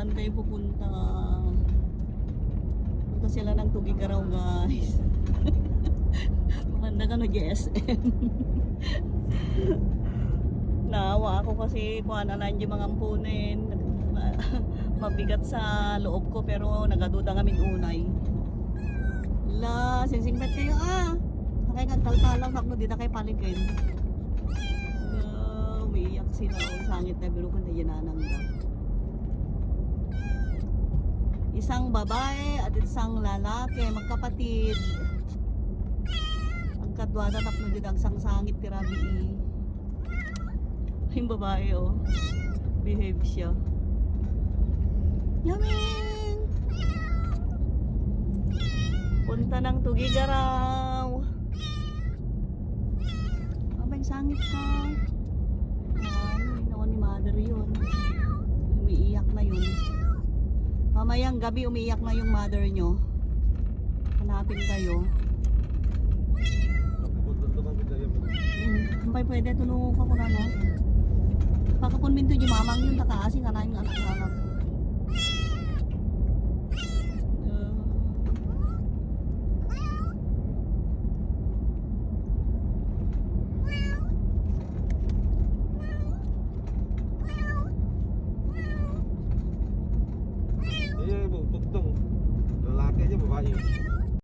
Saan kayo pupunta? Punta sila ng Tugigaraw, guys. Maganda ka na GSM. Naawa ako kasi kung ano lang yung mga ampunin. Mabigat sa loob ko pero nagaduda kami unay. La, sinsingpet kayo Nakay kagtaltalaw na di na kay palikin. Umiiyak sila sangit na biro kung nayananang daw. Isang babae at isang lalaki, magkapatid. Ang kadwada tapno din ang sangsangit tirabi. Yung babae behave siya. Yamin! Punta ng Tugigaraw. Abay, sangit ka. Ay, ni mother yun. Umiiyak na yun. Mamayang gabi umiiyak na yung mother nyo. Hanapin kayo. Ampay, pwede tulungan ko na no? Pagkapunminto yung mamang yun, nakaasin ka na yung anak-anak.